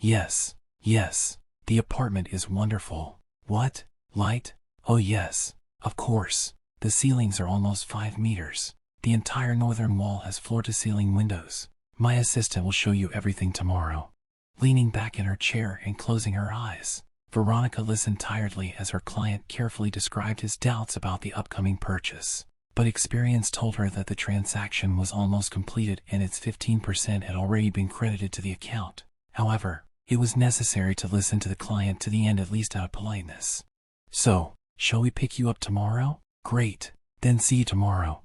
Yes, yes, the apartment is wonderful. What? Light? Oh yes, of course. The ceilings are almost 5 meters. The entire northern wall has floor-to-ceiling windows. My assistant will show you everything tomorrow. Leaning back in her chair and closing her eyes, Veronica listened tiredly as her client carefully described his doubts about the upcoming purchase. But experience told her that the transaction was almost completed and its 15% had already been credited to the account. However, it was necessary to listen to the client to the end, at least out of politeness. So, shall we pick you up tomorrow? Great, then see you tomorrow.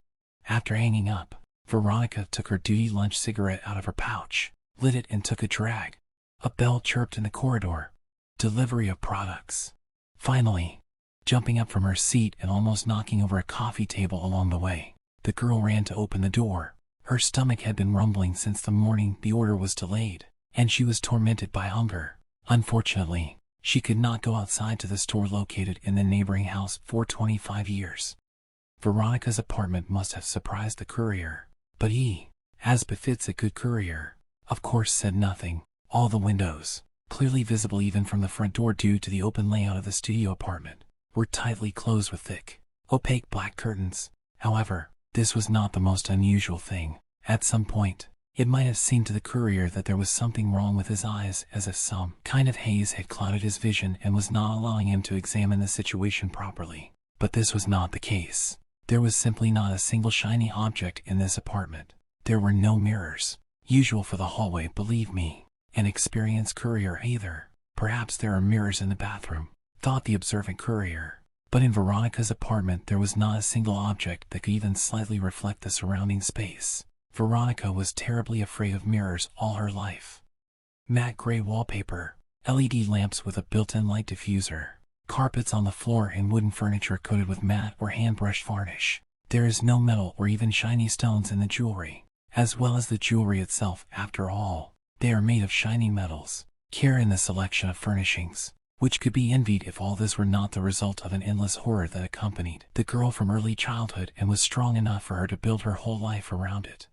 After hanging up, Veronica took her duty lunch cigarette out of her pouch, lit it and took a drag. A bell chirped in the corridor. Delivery of products. Finally, jumping up from her seat and almost knocking over a coffee table along the way, the girl ran to open the door. Her stomach had been rumbling since the morning the order was delayed, and she was tormented by hunger. Unfortunately, she could not go outside to the store located in the neighboring house for 25 years. Veronica's apartment must have surprised the courier, but he, as befits a good courier, of course said nothing. All the windows, clearly visible even from the front door due to the open layout of the studio apartment, were tightly closed with thick, opaque black curtains. However, this was not the most unusual thing. At some point, it might have seemed to the courier that there was something wrong with his eyes, as if some kind of haze had clouded his vision and was not allowing him to examine the situation properly. But this was not the case. There was simply not a single shiny object in this apartment. There were no mirrors, usual for the hallway, believe me. An experienced courier either. Perhaps there are mirrors in the bathroom, thought the observant courier. But in Veronica's apartment there was not a single object that could even slightly reflect the surrounding space. Veronica was terribly afraid of mirrors all her life. Matte gray wallpaper, LED lamps with a built-in light diffuser, carpets on the floor and wooden furniture coated with matte or hand-brushed varnish. There is no metal or even shiny stones in the jewelry, as well as the jewelry itself. After all, they are made of shiny metals. Care in the selection of furnishings, which could be envied if all this were not the result of an endless horror that accompanied the girl from early childhood and was strong enough for her to build her whole life around it.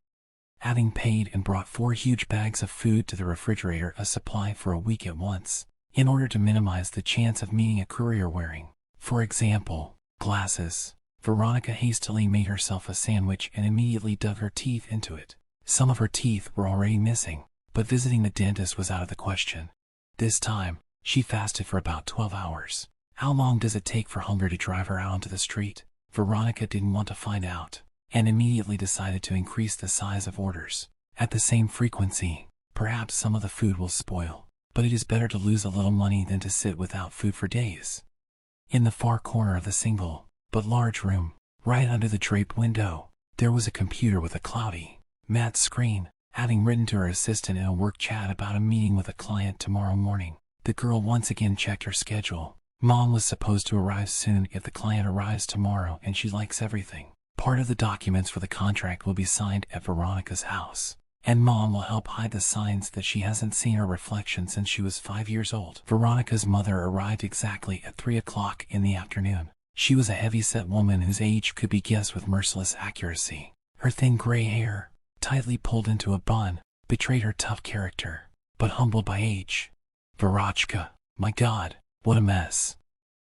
Having paid and brought 4 huge bags of food to the refrigerator, a supply for a week at once, in order to minimize the chance of meeting a courier wearing, for example, glasses, Veronica hastily made herself a sandwich and immediately dug her teeth into it. Some of her teeth were already missing, but visiting the dentist was out of the question. This time, she fasted for about 12 hours. How long does it take for hunger to drive her out onto the street? Veronica didn't want to find out, and immediately decided to increase the size of orders. At the same frequency, perhaps some of the food will spoil, but it is better to lose a little money than to sit without food for days. In the far corner of the single, but large room, right under the draped window, there was a computer with a cloudy, matte screen. Having written to her assistant in a work chat about a meeting with a client tomorrow morning, the girl once again checked her schedule. Mom was supposed to arrive soon if the client arrives tomorrow, and she likes everything. Part of the documents for the contract will be signed at Veronica's house, and Mom will help hide the signs that she hasn't seen her reflection since she was 5 years old. Veronica's mother arrived exactly at 3 o'clock in the afternoon. She was a heavy-set woman whose age could be guessed with merciless accuracy. Her thin gray hair, tightly pulled into a bun, betrayed her tough character, but humbled by age. Verochka, my God, what a mess.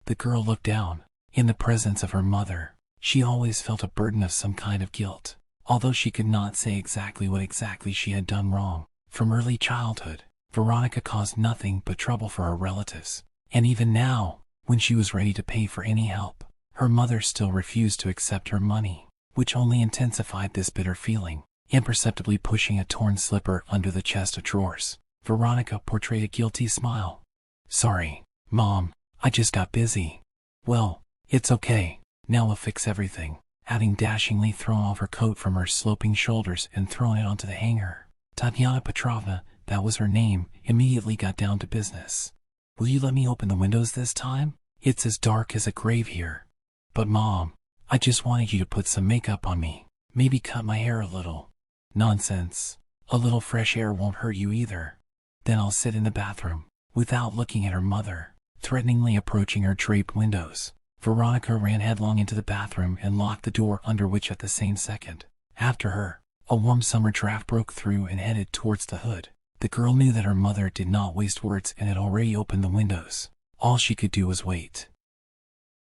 The girl looked down. In the presence of her mother, she always felt a burden of some kind of guilt, although she could not say exactly what she had done wrong. From early childhood, Veronica caused nothing but trouble for her relatives, and even now, when she was ready to pay for any help, her mother still refused to accept her money, which only intensified this bitter feeling. Imperceptibly pushing a torn slipper under the chest of drawers, Veronica portrayed a guilty smile. Sorry, Mom, I just got busy. Well, it's okay, now we'll fix everything. Having dashingly thrown off her coat from her sloping shoulders and thrown it onto the hanger, Tatiana Petrovna, that was her name, immediately got down to business. Will you let me open the windows this time? It's as dark as a grave here. But Mom, I just wanted you to put some makeup on me, maybe cut my hair a little. Nonsense. A little fresh air won't hurt you either. Then I'll sit in the bathroom. Without looking at her mother, threateningly approaching her draped windows, Veronica ran headlong into the bathroom and locked the door, under which at the same second, after her, a warm summer draft broke through and headed towards the hood. The girl knew that her mother did not waste words and had already opened the windows. All she could do was wait.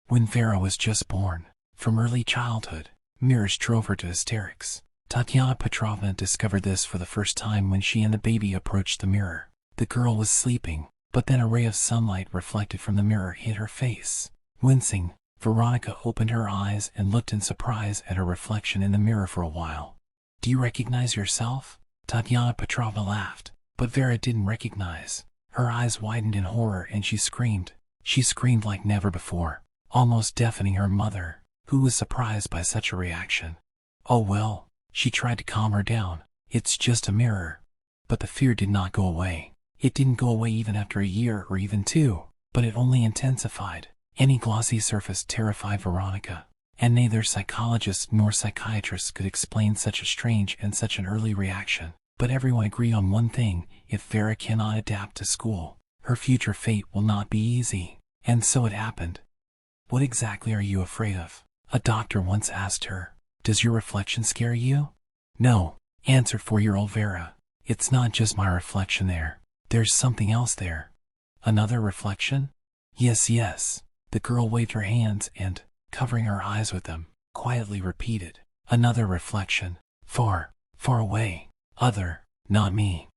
When Vera was just born, from early childhood, mirrors drove her to hysterics. Tatiana Petrovna discovered this for the first time when she and the baby approached the mirror. The girl was sleeping, but then a ray of sunlight reflected from the mirror hit her face. Wincing, Veronica opened her eyes and looked in surprise at her reflection in the mirror for a while. "Do you recognize yourself?" Tatiana Petrovna laughed, but Vera didn't recognize. Her eyes widened in horror and she screamed. She screamed like never before, almost deafening her mother, who was surprised by such a reaction. "Oh well," she tried to calm her down. "It's just a mirror." But the fear did not go away. It didn't go away even after a year or even 2, but it only intensified. Any glossy surface terrified Veronica, and neither psychologists nor psychiatrists could explain such a strange and such an early reaction. But everyone agreed on one thing: if Vera cannot adapt to school, her future fate will not be easy. And so it happened. "What exactly are you afraid of?" a doctor once asked her. "Does your reflection scare you?" "No," answered 4-year-old Vera. "It's not just my reflection there. There's something else there." "Another reflection?" Yes. The girl waved her hands and, covering her eyes with them, quietly repeated, "Another reflection. Far, far away. Other, not me."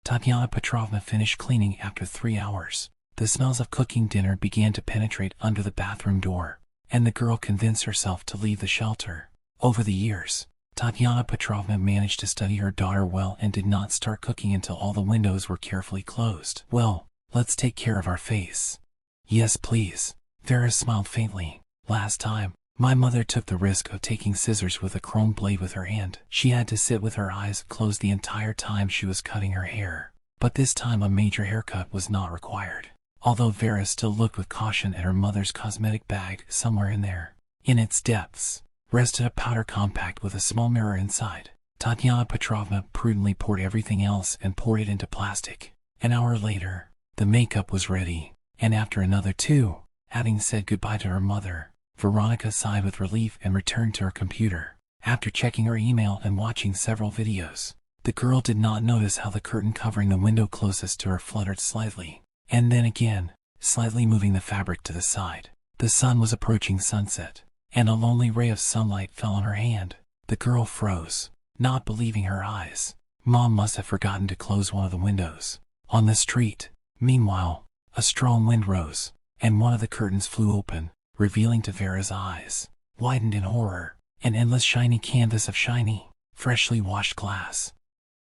Tatiana Petrovna finished cleaning after 3 hours. The smells of cooking dinner began to penetrate under the bathroom door, and the girl convinced herself to leave the shelter. Over the years, Tatiana Petrovna managed to study her daughter well and did not start cooking until all the windows were carefully closed. "Well, let's take care of our face." "Yes, please." Vera smiled faintly. "Last time, my mother took the risk of taking scissors with a chrome blade with her hand. She had to sit with her eyes closed the entire time she was cutting her hair. But this time a major haircut was not required." Although Vera still looked with caution at her mother's cosmetic bag, somewhere in there, in its depths, rested a powder compact with a small mirror inside. Tatiana Petrovna prudently poured everything else and poured it into plastic. An hour later, the makeup was ready, and after another 2, having said goodbye to her mother, Veronica sighed with relief and returned to her computer. After checking her email and watching several videos, the girl did not notice how the curtain covering the window closest to her fluttered slightly, and then again, slightly moving the fabric to the side. The sun was approaching sunset, and a lonely ray of sunlight fell on her hand. The girl froze, not believing her eyes. Mom must have forgotten to close one of the windows. On the street, meanwhile, a strong wind rose, and one of the curtains flew open, revealing to Vera's eyes, widened in horror, an endless shiny canvas of shiny, freshly washed glass.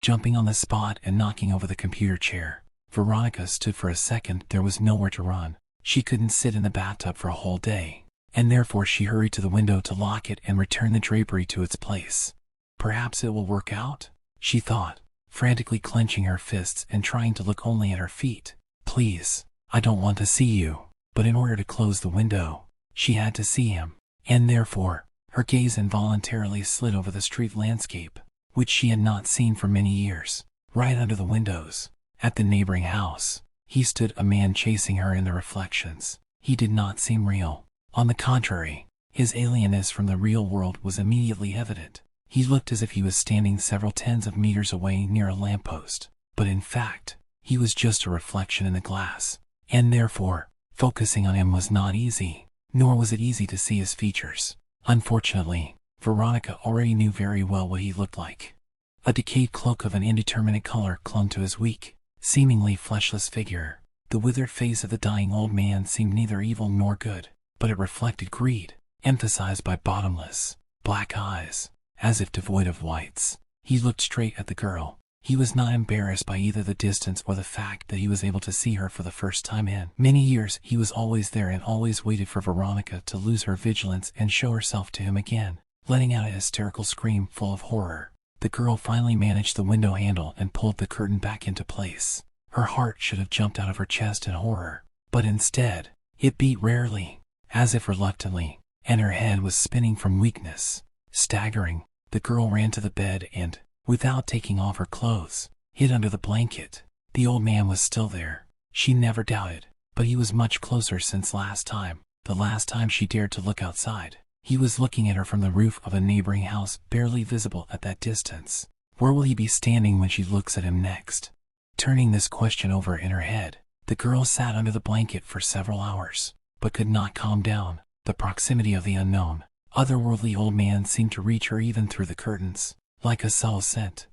Jumping on the spot and knocking over the computer chair, Veronica stood for a second. There was nowhere to run. She couldn't sit in the bathtub for a whole day, and therefore she hurried to the window to lock it and return the drapery to its place. "Perhaps it will work out," she thought, frantically clenching her fists and trying to look only at her feet. "Please, I don't want to see you." But in order to close the window, she had to see him, and therefore, her gaze involuntarily slid over the street landscape, which she had not seen for many years. Right under the windows, at the neighboring house, he stood, a man chasing her in the reflections. He did not seem real. On the contrary, his alienness from the real world was immediately evident. He looked as if he was standing several tens of meters away near a lamppost, but in fact, he was just a reflection in the glass, and therefore, focusing on him was not easy, nor was it easy to see his features. Unfortunately, Veronica already knew very well what he looked like. A decayed cloak of an indeterminate color clung to his weak, seemingly fleshless figure. The withered face of the dying old man seemed neither evil nor good, but it reflected greed, emphasized by bottomless, black eyes, as if devoid of whites. He looked straight at the girl. He was not embarrassed by either the distance or the fact that he was able to see her for the first time in many years. He was always there and always waited for Veronica to lose her vigilance and show herself to him again. Letting out a hysterical scream full of horror, the girl finally managed the window handle and pulled the curtain back into place. Her heart should have jumped out of her chest in horror, but instead, it beat rarely, as if reluctantly, and her head was spinning from weakness. Staggering, the girl ran to the bed and, without taking off her clothes, hid under the blanket. The old man was still there. She never doubted, but he was much closer since the last time she dared to look outside. He was looking at her from the roof of a neighboring house, barely visible at that distance. Where will he be standing when she looks at him next? Turning this question over in her head, the girl sat under the blanket for several hours, but could not calm down. The proximity of the unknown, otherworldly old man seemed to reach her even through the curtains, like a subtle scent.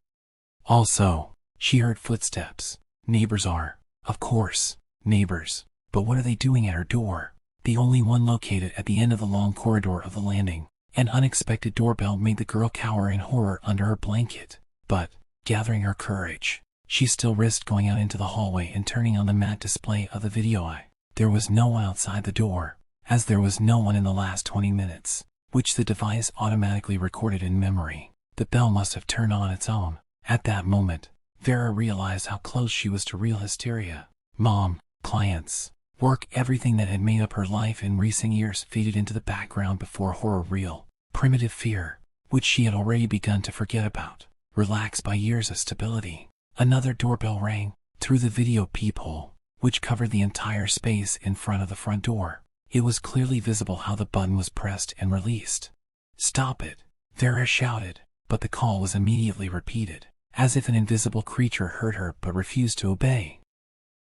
Also, she heard footsteps. Neighbors are, of course, neighbors. But what are they doing at her door? The only one located at the end of the long corridor of the landing. An unexpected doorbell made the girl cower in horror under her blanket. But, gathering her courage, she still risked going out into the hallway and turning on the matte display of the video eye. There was no one outside the door, as there was no one in the last 20 minutes, which the device automatically recorded in memory. The bell must have turned on its own. At that moment, Vera realized how close she was to real hysteria. Mom, clients, work, everything that had made up her life in recent years faded into the background before horror, real, primitive fear, which she had already begun to forget about, relaxed by years of stability. Another doorbell rang, through the video peephole, which covered the entire space in front of the front door. It was clearly visible how the button was pressed and released. "Stop it," Vera shouted, but the call was immediately repeated, as if an invisible creature heard her but refused to obey.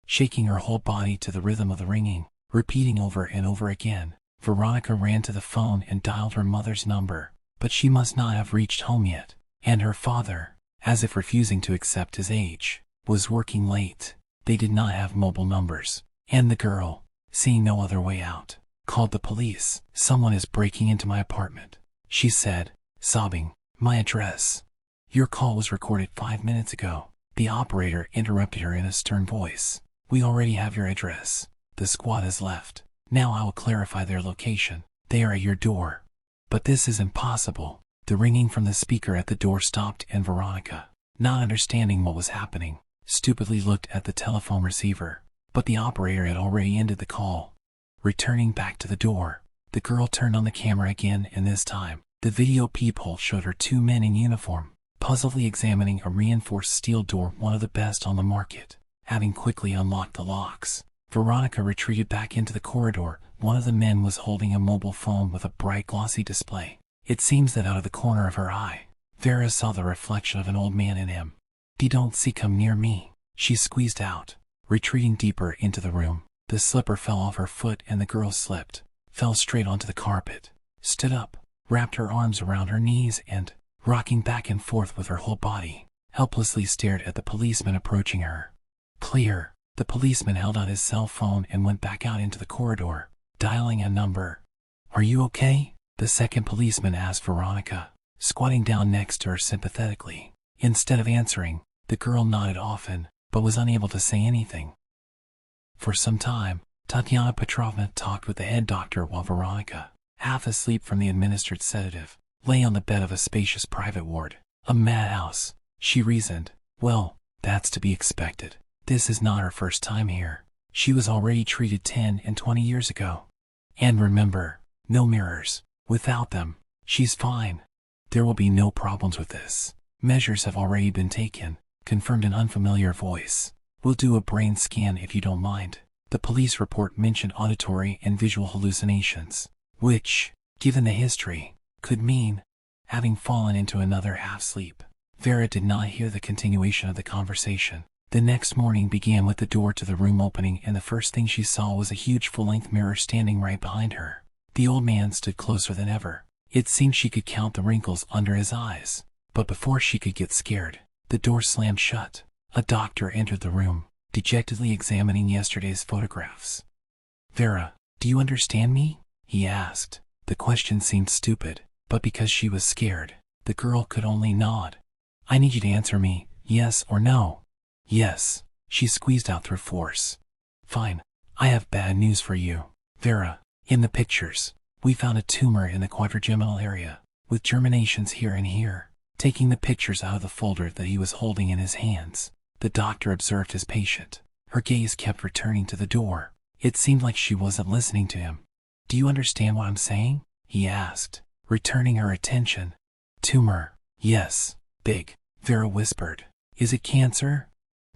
Shaking her whole body to the rhythm of the ringing, repeating over and over again, Veronica ran to the phone and dialed her mother's number, but she must not have reached home yet, and her father, as if refusing to accept his age, was working late. They did not have mobile numbers, and the girl, seeing no other way out, called the police. "Someone is breaking into my apartment," she said, sobbing. "My address." "Your call was recorded 5 minutes ago," the operator interrupted her in a stern voice. "We already have your address. The squad has left. Now I will clarify their location. They are at your door." "But this is impossible." The ringing from the speaker at the door stopped, and Veronica, not understanding what was happening, stupidly looked at the telephone receiver. But the operator had already ended the call. Returning back to the door, the girl turned on the camera again, and this time, the video peephole showed her 2 men in uniform, puzzledly examining a reinforced steel door, one of the best on the market. Having quickly unlocked the locks, Veronica retreated back into the corridor. One of the men was holding a mobile phone with a bright glossy display. It seems that out of the corner of her eye, Vera saw the reflection of an old man in him. Don't see come near me," she squeezed out, retreating deeper into the room. The slipper fell off her foot and the girl slipped, fell straight onto the carpet, stood up, wrapped her arms around her knees and, rocking back and forth with her whole body, helplessly stared at the policeman approaching her. "Clear." The policeman held out his cell phone and went back out into the corridor, dialing a number. "Are you okay?" the second policeman asked Veronica, squatting down next to her sympathetically. Instead of answering, the girl nodded often, but was unable to say anything. For some time, Tatiana Petrovna talked with the head doctor while Veronica, half asleep from the administered sedative, lay on the bed of a spacious private ward. A madhouse, she reasoned. Well, that's to be expected. This is not her first time here. She was already treated 10 and 20 years ago. And remember, no mirrors. Without them, she's fine. There will be no problems with this. Measures have already been taken, confirmed an unfamiliar voice. We'll do a brain scan if you don't mind. The police report mentioned auditory and visual hallucinations, which, given the history, could mean having fallen into another half-sleep. Vera did not hear the continuation of the conversation. The next morning began with the door to the room opening, and the first thing she saw was a huge full-length mirror standing right behind her. The old man stood closer than ever. It seemed she could count the wrinkles under his eyes. But before she could get scared, the door slammed shut. A doctor entered the room, dejectedly examining yesterday's photographs. "Vera, do you understand me?" he asked. The question seemed stupid, but because she was scared, the girl could only nod. "I need you to answer me, yes or no." "Yes," she squeezed out through force. "Fine. I have bad news for you, Vera. In the pictures, we found a tumor in the quadrigeminal area, with germinations here and here." Taking the pictures out of the folder that he was holding in his hands, the doctor observed his patient. Her gaze kept returning to the door. It seemed like she wasn't listening to him. "Do you understand what I'm saying?" he asked, returning her attention. "Tumor. Yes. Big," Vera whispered. "Is it cancer?"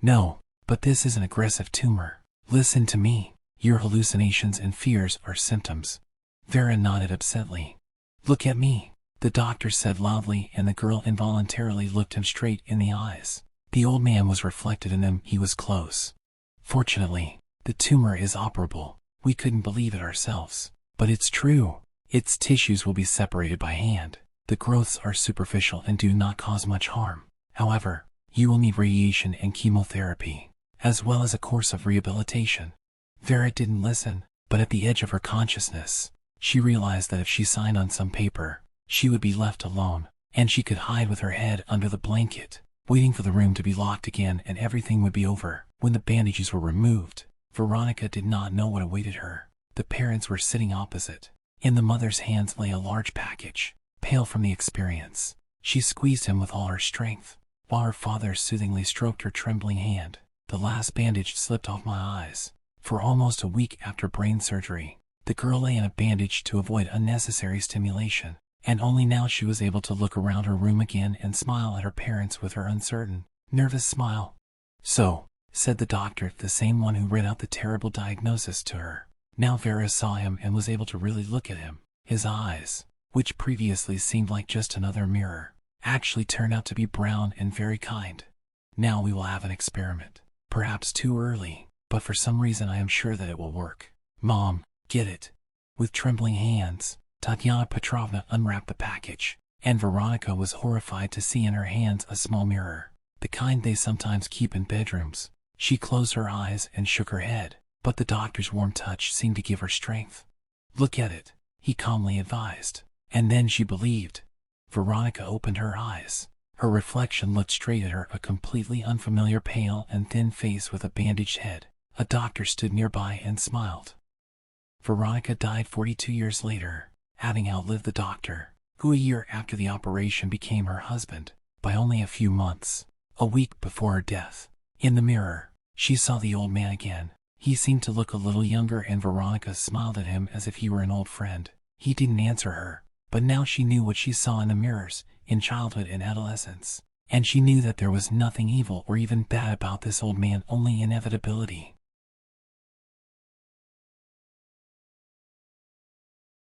"No, but this is an aggressive tumor. Listen to me. Your hallucinations and fears are symptoms." Vera nodded upsetly. "Look at me." the doctor said loudly, and the girl involuntarily looked him straight in the eyes. The old man was reflected in them. He was close. Fortunately, the tumor is operable. We couldn't believe it ourselves. But it's true. Its tissues will be separated by hand. The growths are superficial and do not cause much harm. However, you will need radiation and chemotherapy, as well as a course of rehabilitation. Vera didn't listen, but at the edge of her consciousness, she realized that if she signed on some paper, she would be left alone, and she could hide with her head under the blanket, waiting for the room to be locked again and everything would be over. When the bandages were removed, Veronica did not know what awaited her. The parents were sitting opposite. In the mother's hands lay a large package. Pale from the experience, she squeezed him with all her strength, while her father soothingly stroked her trembling hand. The last bandage slipped off my eyes. For almost a week after brain surgery, the girl lay in a bandage to avoid unnecessary stimulation, and only now she was able to look around her room again and smile at her parents with her uncertain, nervous smile. "So," said the doctor, the same one who read out the terrible diagnosis to her. Now Vera saw him and was able to really look at him. His eyes, which previously seemed like just another mirror, actually turned out to be brown and very kind. "Now we will have an experiment. Perhaps too early, but for some reason I am sure that it will work. Mom, get it." With trembling hands, Tatiana Petrovna unwrapped the package, and Veronica was horrified to see in her hands a small mirror, the kind they sometimes keep in bedrooms. She closed her eyes and shook her head, but the doctor's warm touch seemed to give her strength. "Look at it," he calmly advised, and then she believed. Veronica opened her eyes. Her reflection looked straight at her, a completely unfamiliar pale and thin face with a bandaged head. A doctor stood nearby and smiled. Veronica died 42 years later, having outlived the doctor, who a year after the operation became her husband, by only a few months. A week before her death, in the mirror, she saw the old man again. He seemed to look a little younger, and Veronica smiled at him as if he were an old friend. He didn't answer her, but now she knew what she saw in the mirrors, in childhood and adolescence. And she knew that there was nothing evil or even bad about this old man, only inevitability.